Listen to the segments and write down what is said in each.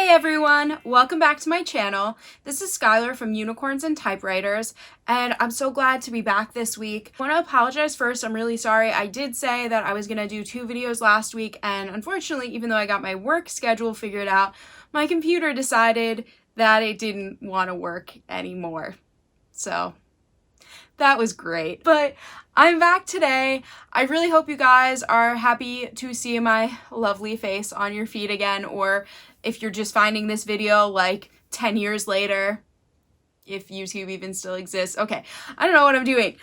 Hey everyone, welcome back to my channel. This is Skylar from Unicorns and Typewriters, and I'm so glad to be back this week. I want to apologize first. I'm really sorry. I did say that I was going to do 2 videos last week, and unfortunately, even though I got my work schedule figured out, my computer decided that it didn't want to work anymore. So that was great. But I'm back today. I really hope you guys are happy to see my lovely face on your feed again, or if you're just finding this video like 10 years later, if YouTube even still exists. Okay, I don't know what I'm doing.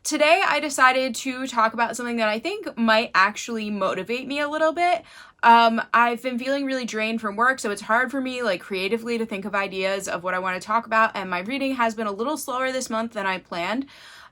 Today I decided to talk about something that I think might actually motivate me a little bit. I've been feeling really drained from work, so it's hard for me like creatively to think of ideas of what I want to talk about, and my reading has been a little slower this month than I planned.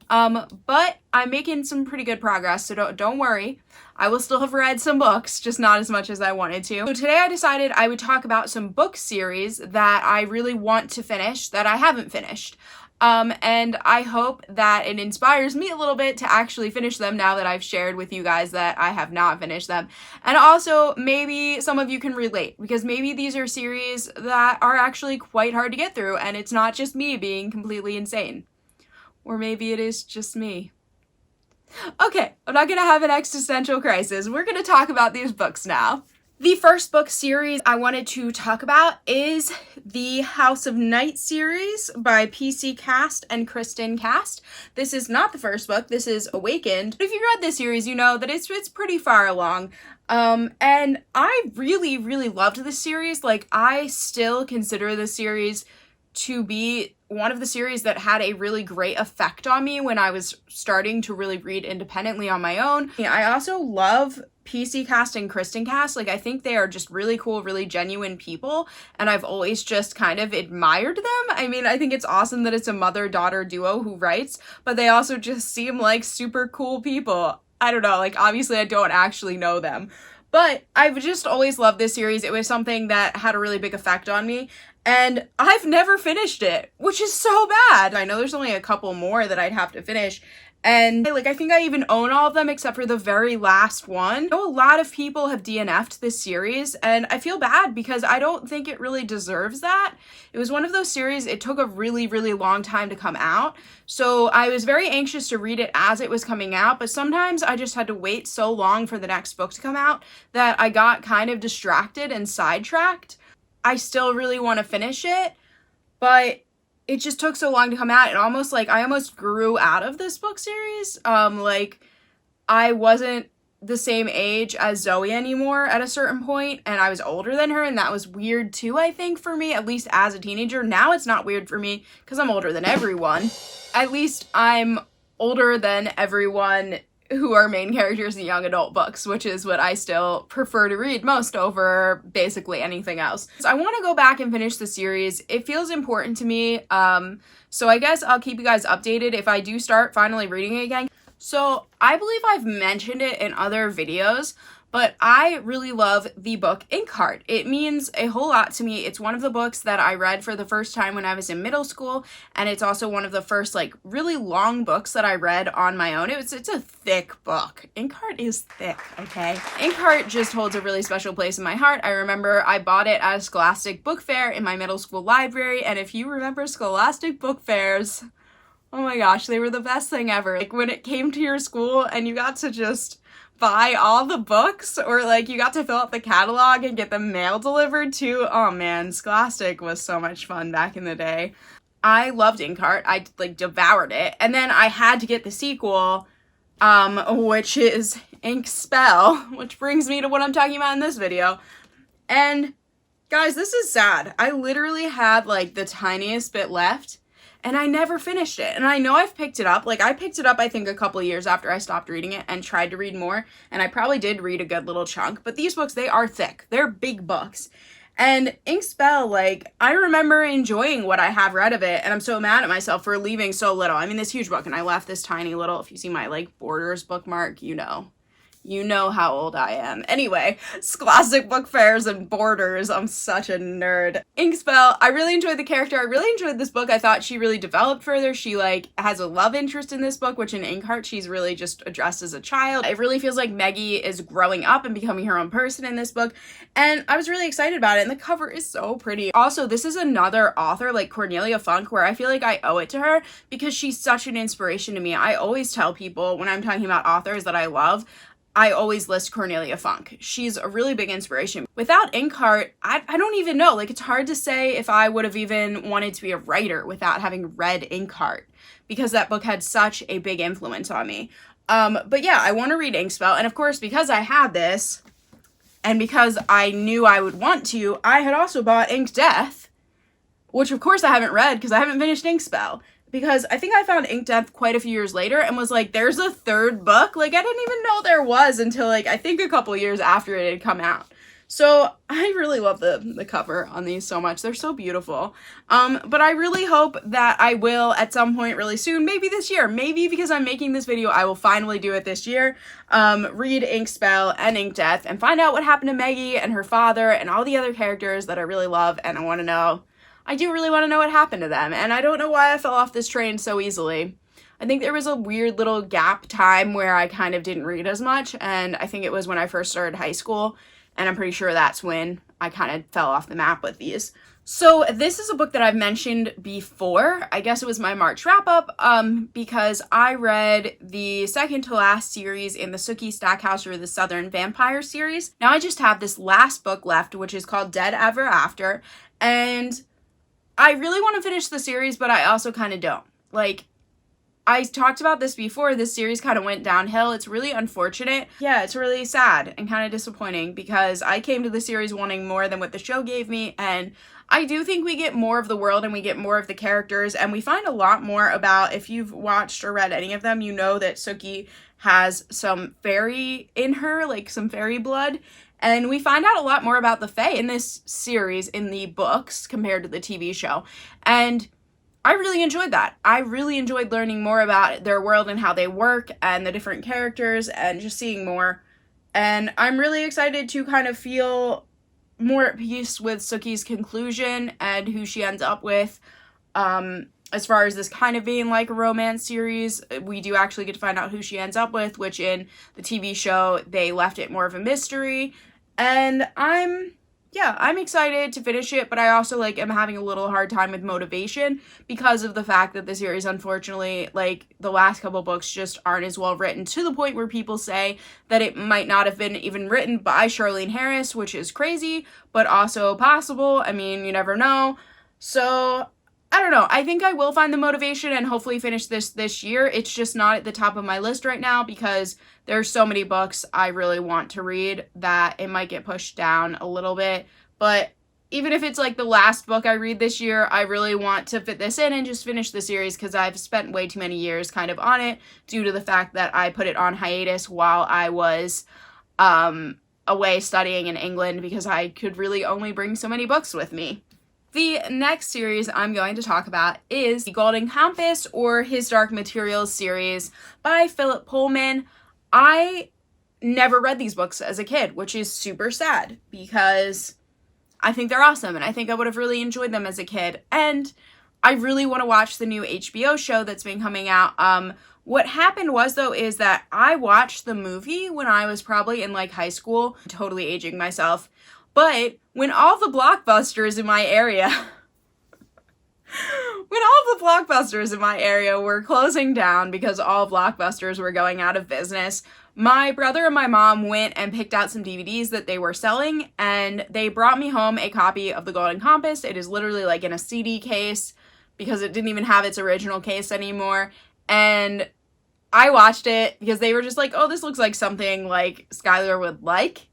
But I'm making some pretty good progress, so don't worry. I will still have read some books, just not as much as I wanted to. So today I decided I would talk about some book series that I really want to finish that I haven't finished. And I hope that it inspires me a little bit to actually finish them now that I've shared with you guys that I have not finished them. And also, maybe some of you can relate, because maybe these are series that are actually quite hard to get through, and it's not just me being completely insane. Or maybe it is just me. Okay, I'm not gonna have an existential crisis. We're gonna talk about these books now. The first book series I wanted to talk about is the House of Night series by PC Cast and Kristen Cast. This is not the first book, this is Awakened. If you read this series, you know that it's pretty far along. And I really loved this series. Like, I still consider this series to be one of the series that had a really great effect on me when I was starting to really read independently on my own. I also love PC Cast and Kristen Cast. Like, I think they are just really cool, really genuine people, and I've always just kind of admired them. I mean, I think it's awesome that it's a mother-daughter duo who writes, but they also just seem like super cool people. I don't know, like, obviously I don't actually know them, but I've just always loved this series. It was something that had a really big effect on me, and I've never finished it, which is so bad. I know there's only a couple more that I'd have to finish, and like, I think I even own all of them except for the very last one. I know a lot of people have DNF'd this series, and I feel bad because I don't think it really deserves that. It was one of those series, it took a really long time to come out, so I was very anxious to read it as it was coming out, but sometimes I just had to wait so long for the next book to come out that I got kind of distracted and sidetracked. I still really want to finish it, but it just took so long to come out. It almost like I almost grew out of this book series. Like, I wasn't the same age as Zoe anymore at a certain point, and I was older than her, and that was weird too, I think, for me, at least as a teenager. Now it's not weird for me because I'm older than everyone. At least I'm older than everyone who are main characters in young adult books, which is what I still prefer to read most over basically anything else. So I want to go back and finish the series. It feels important to me, so I guess I'll keep you guys updated if I do start finally reading it again. So I believe I've mentioned it in other videos, but I really love the book Inkheart. It means a whole lot to me. It's one of the books that I read for the first time when I was in middle school, and it's also one of the first like really long books that I read on my own. It's a thick book. Inkheart is thick, okay? Inkheart just holds a really special place in my heart. I remember I bought it at a Scholastic book fair in my middle school library, and if you remember Scholastic book fairs, oh my gosh, they were the best thing ever. Like, when it came to your school and you got to just buy all the books, or like you got to fill out the catalog and get the mail delivered too. Oh man, Scholastic was so much fun back in the day. I loved Inkheart. I like devoured it. And then I had to get the sequel, which is Ink Spell, which brings me to what I'm talking about in this video. And guys, this is sad. I literally had like the tiniest bit left, and I never finished it. And I know I've picked it up. Like, I picked it up, I think, a couple of years after I stopped reading it and tried to read more. And I probably did read a good little chunk. But these books, they are thick. They're big books. And Ink Spell, like, I remember enjoying what I have read of it. And I'm so mad at myself for leaving so little. I mean, this huge book, and I left this tiny little, if you see my, like, Borders bookmark, you know You know how old I am. Anyway, Scholastic Book Fairs and Borders. I'm such a nerd. Inkspell, I really enjoyed the character. I really enjoyed this book. I thought she really developed further. She like has a love interest in this book, which in Inkheart she's really just addressed as a child. It really feels like Maggie is growing up and becoming her own person in this book. And I was really excited about it. And the cover is so pretty. Also, this is another author like Cornelia Funk where I feel like I owe it to her because she's such an inspiration to me. I always tell people when I'm talking about authors that I love, I always list Cornelia Funk. She's a really big inspiration. Without Inkheart, I don't even know. Like, it's hard to say if I would have even wanted to be a writer without having read Inkheart because that book had such a big influence on me. But yeah, I want to read Inkspell. And of course, because I had this and because I knew I would want to, I had also bought Ink Death, which of course I haven't read because I haven't finished Inkspell. Because I think I found Ink Death quite a few years later and was like, there's a third book? Like, I didn't even know there was until, like, I think a couple years after it had come out. So I really love the cover on these so much. They're so beautiful. But I really hope that I will at some point really soon, maybe this year, maybe because I'm making this video, I will finally do it this year, read Inkspell and Ink Death and find out what happened to Maggie and her father and all the other characters that I really love and I want to know. I do really want to know what happened to them, and I don't know why I fell off this train so easily. I think there was a weird little gap time where I kind of didn't read as much, and I think it was when I first started high school, and I'm pretty sure that's when I kind of fell off the map with these. So this is a book that I've mentioned before. I guess it was my March wrap-up, because I read the second to last series in the Sookie Stackhouse or the Southern Vampire series. Now I just have this last book left, which is called Dead Ever After, and I really want to finish the series, but I also kind of don't. Like, I talked about this before, this series kind of went downhill. It's really unfortunate. Yeah, it's really sad and kind of disappointing because I came to the series wanting more than what the show gave me, and I do think we get more of the world and we get more of the characters, and we find a lot more about, if you've watched or read any of them, you know that Sookie has some fairy in her, like some fairy blood. And we find out a lot more about the Fae in this series, in the books, compared to the TV show. And I really enjoyed that. I really enjoyed learning more about their world and how they work and the different characters and just seeing more. And I'm really excited to kind of feel more at peace with Sookie's conclusion and who she ends up with. As far as this kind of being like a romance series, we do actually get to find out who she ends up with, which in the TV show, they left it more of a mystery. And I'm excited to finish it, but I also am having a little hard time with motivation because of the fact that the series, unfortunately, the last couple books just aren't as well written, to the point where people say that it might not have been even written by Charlene Harris, which is crazy, but also possible. I mean, you never know. So I don't know. I think I will find the motivation and hopefully finish this year. It's just not at the top of my list right now because there's so many books I really want to read that it might get pushed down a little bit. But even if it's the last book I read this year, I really want to fit this in and just finish the series because I've spent way too many years kind of on it due to the fact that I put it on hiatus while I was away studying in England because I could really only bring so many books with me. The next series I'm going to talk about is The Golden Compass, or His Dark Materials series by Philip Pullman. I never read these books as a kid, which is super sad because I think they're awesome and I think I would have really enjoyed them as a kid. And I really want to watch the new HBO show that's been coming out. What happened was, though, is that I watched the movie when I was probably in high school, totally aging myself. But when all the blockbusters in my area, were closing down because all blockbusters were going out of business, my brother and my mom went and picked out some DVDs that they were selling, and they brought me home a copy of The Golden Compass. It is literally in a CD case because it didn't even have its original case anymore. And I watched it because they were just oh, this looks like something Skylar would like.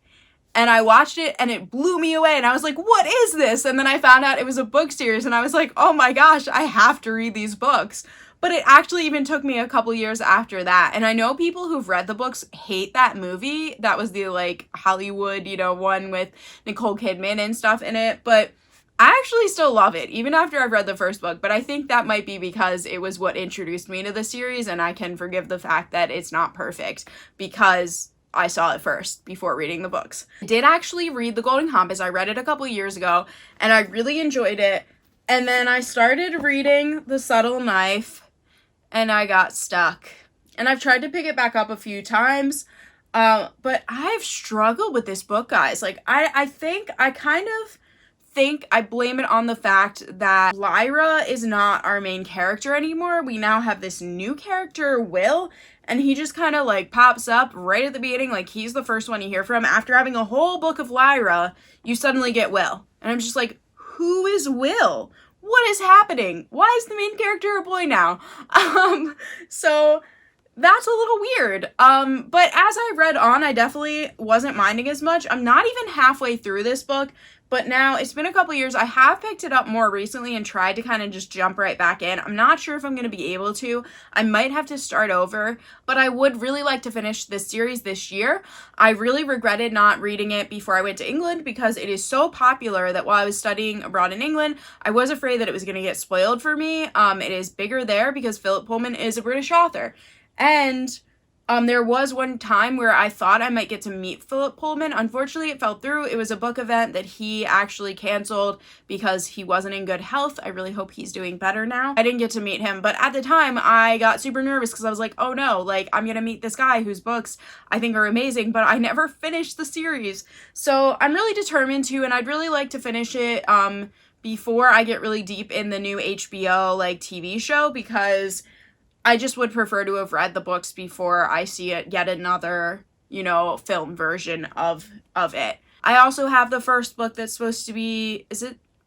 And I watched it and it blew me away and I was like, what is this? And then I found out it was a book series and I was like, oh my gosh, I have to read these books. But it actually even took me a couple years after that. And I know people who've read the books hate that movie. That was the Hollywood, one with Nicole Kidman and stuff in it. But I actually still love it, even after I've read the first book. But I think that might be because it was what introduced me to the series, and I can forgive the fact that it's not perfect because I saw it first before reading the books. I did actually read The Golden Compass. I read it a couple years ago and I really enjoyed it. And then I started reading The Subtle Knife and I got stuck. And I've tried to pick it back up a few times, but I've struggled with this book, guys. Like, I think I blame it on the fact that Lyra is not our main character anymore. We now have this new character, Will, and he just kind of like pops up right at the beginning. Like, he's the first one you hear from. After having a whole book of Lyra, you suddenly get Will. And I'm just like, who is Will? What is happening? Why is the main character a boy now? So that's a little weird. But as I read on, I definitely wasn't minding as much. I'm not even halfway through this book, but now it's been a couple years. I have picked it up more recently and tried to kind of just jump right back in. I'm not sure if I'm going to be able to. I might have to start over, but I would really like to finish this series this year. I really regretted not reading it before I went to England because it is so popular that while I was studying abroad in England, I was afraid that it was going to get spoiled for me. It is bigger there because Philip Pullman is a British author. And there was one time where I thought I might get to meet Philip Pullman. Unfortunately, it fell through. It was a book event that he actually canceled because he wasn't in good health. I really hope he's doing better now. I didn't get to meet him, but at the time I got super nervous because I was like, oh no, like I'm gonna meet this guy whose books I think are amazing, but I never finished the series. So I'm really determined to, and I'd really like to finish it before I get really deep in the new HBO like TV show, because I just would prefer to have read the books before I see it, yet another, film version of it. I also have the first book that's supposed to be,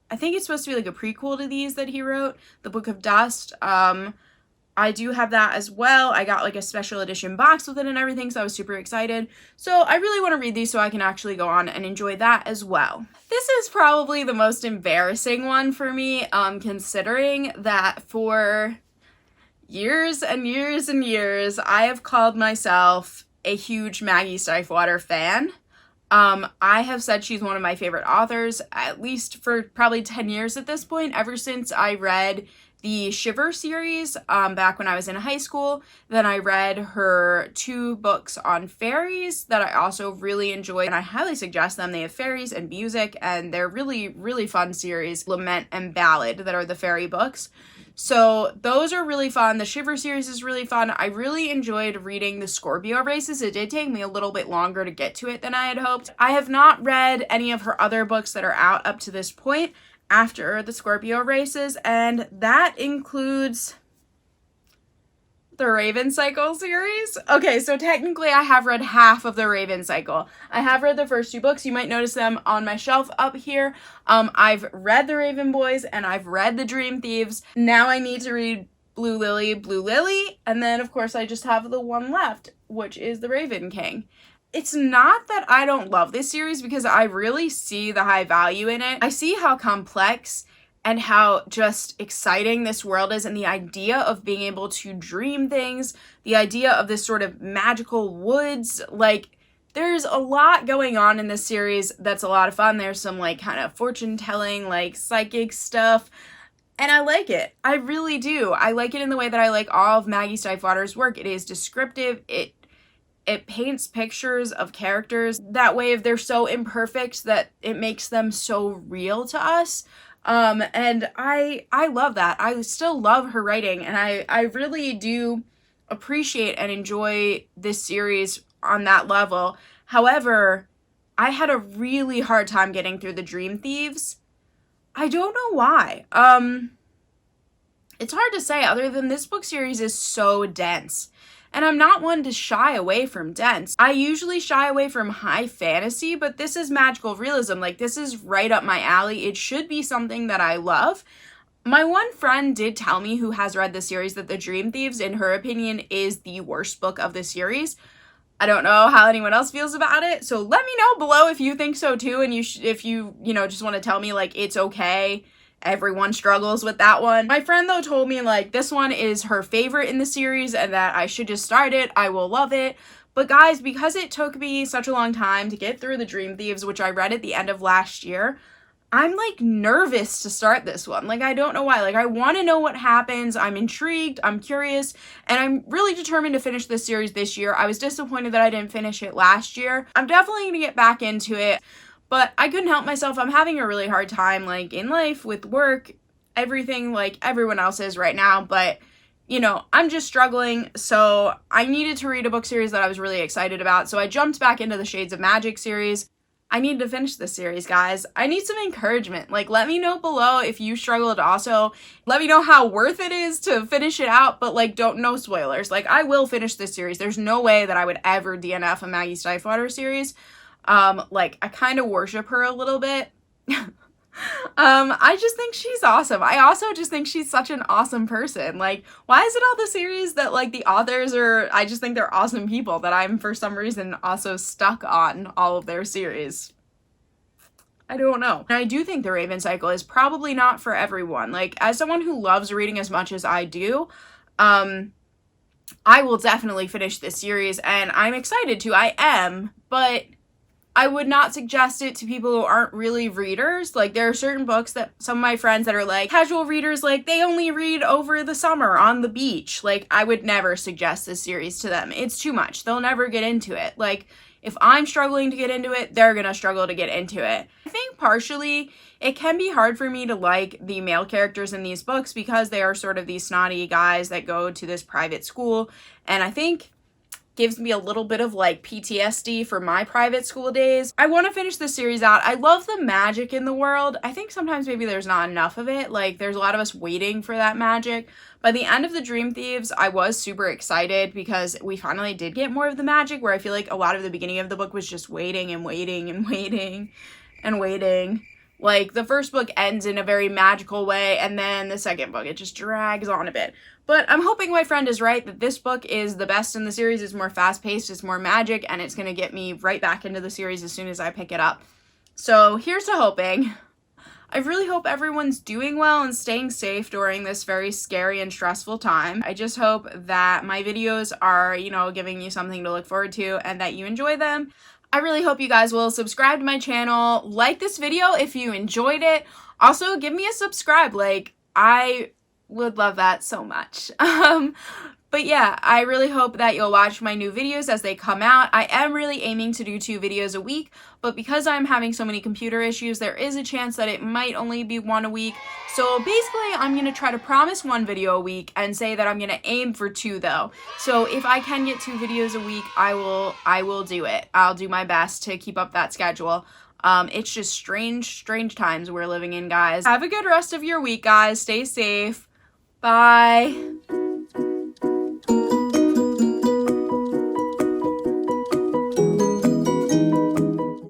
I think it's supposed to be like a prequel to these that he wrote, The Book of Dust. I do have that as well. I got like a special edition box with it and everything, so I was super excited. So I really want to read these so I can actually go on and enjoy that as well. This is probably the most embarrassing one for me, considering that for years and years and years, I have called myself a huge Maggie Stiefvater fan. I have said she's one of my favorite authors, at least for probably 10 years at this point, ever since I read the Shiver series back when I was in high school. Then I read her 2 books on fairies that I also really enjoyed, and I highly suggest them. They have fairies and music, and they're really, really fun series, Lament and Ballad, that are the fairy books. So those are really fun. The Shiver series is really fun. I really enjoyed reading the Scorpio races. It did take me a little bit longer to get to it than I had hoped. I have not read any of her other books that are out up to this point after the Scorpio races, and that includes the Raven Cycle series. Okay, so technically I have read half of the Raven Cycle. I have read the first 2 books. You might notice them on my shelf up here. I've read the Raven Boys and I've read the Dream Thieves. Now I need to read Blue Lily, and then of course I just have the one left, which is the Raven King. It's not that I don't love this series, because I really see the high value in it. I see how complex and how just exciting this world is, and the idea of being able to dream things, the idea of this sort of magical woods, like there's a lot going on in this series that's a lot of fun. There's some like kind of fortune telling, like psychic stuff, and I like it. I really do. I like it in the way that I like all of Maggie Stiefvater's work. It is descriptive. It paints pictures of characters that way, if they're so imperfect that it makes them so real to us. And I love that. I still love her writing, and I really do appreciate and enjoy this series on that level. However, I had a really hard time getting through the Dream Thieves. I don't know why. It's hard to say, other than this book series is so dense. And I'm not one to shy away from dense. I usually shy away from high fantasy, but this is magical realism. Like, this is right up my alley. It should be something that I love. My one friend did tell me, who has read the series, that The Dream Thieves, in her opinion, is the worst book of the series. I don't know how anyone else feels about it, so let me know below if you think so too, and if you just want to tell me, like, it's okay. Everyone struggles with that one. My friend, though, told me, like, this one is her favorite in the series and that I should just start it. I will love it. But guys, because it took me such a long time to get through the Dream Thieves, which I read at the end of last year, I'm like nervous to start this one. Like, I don't know why. Like, I want to know what happens. I'm intrigued. I'm curious. And I'm really determined to finish this series this year. I was disappointed that I didn't finish it last year. I'm definitely going to get back into it. But I couldn't help myself. I'm having a really hard time, like, in life, with work, everything, like everyone else is right now. But, you know, I'm just struggling. So I needed to read a book series that I was really excited about. So I jumped back into the Shades of Magic series. I need to finish this series, guys. I need some encouragement. Like, let me know below if you struggled also. Let me know how worth it is to finish it out, but, like, no spoilers. Like, I will finish this series. There's no way that I would ever DNF a Maggie Stiefvater series. Like, I kind of worship her a little bit. I just think she's awesome. I also just think she's such an awesome person. Like, why is it all the series that, like, the authors are, I just think they're awesome people that I'm, for some reason, also stuck on all of their series. I don't know. And I do think the Raven Cycle is probably not for everyone. Like, as someone who loves reading as much as I do, I will definitely finish this series, and I'm excited to. I am, but I would not suggest it to people who aren't really readers. Like, there are certain books that some of my friends that are, like, casual readers, like, they only read over the summer on the beach. Like, I would never suggest this series to them. It's too much. They'll never get into it. Like, if I'm struggling to get into it, they're gonna struggle to get into it. I think partially it can be hard for me to like the male characters in these books because they are sort of these snotty guys that go to this private school, and I think gives me a little bit of, like, PTSD for my private school days. I want to finish this series out. I love the magic in the world. I think sometimes maybe there's not enough of it. Like, there's a lot of us waiting for that magic. By the end of the Dream Thieves, I was super excited because we finally did get more of the magic, where I feel like a lot of the beginning of the book was just waiting and waiting and waiting and waiting. Like, the first book ends in a very magical way, and then the second book, it just drags on a bit. But I'm hoping my friend is right, that this book is the best in the series. It's more fast-paced, it's more magic, and it's going to get me right back into the series as soon as I pick it up. So here's to hoping. I really hope everyone's doing well and staying safe during this very scary and stressful time. I just hope that my videos are, you know, giving you something to look forward to and that you enjoy them. I really hope you guys will subscribe to my channel, like this video if you enjoyed it. Also, give me a subscribe. Like, I would love that so much. But yeah, I really hope that you'll watch my new videos as they come out. I am really aiming to do 2 videos a week, but because I'm having so many computer issues, there is a chance that it might only be 1 a week. So basically, I'm going to try to promise 1 video a week and say that I'm going to aim for 2 though. So if I can get 2 videos a week, I will do it. I'll do my best to keep up that schedule. It's just strange times we're living in, guys. Have a good rest of your week, guys. Stay safe. Bye.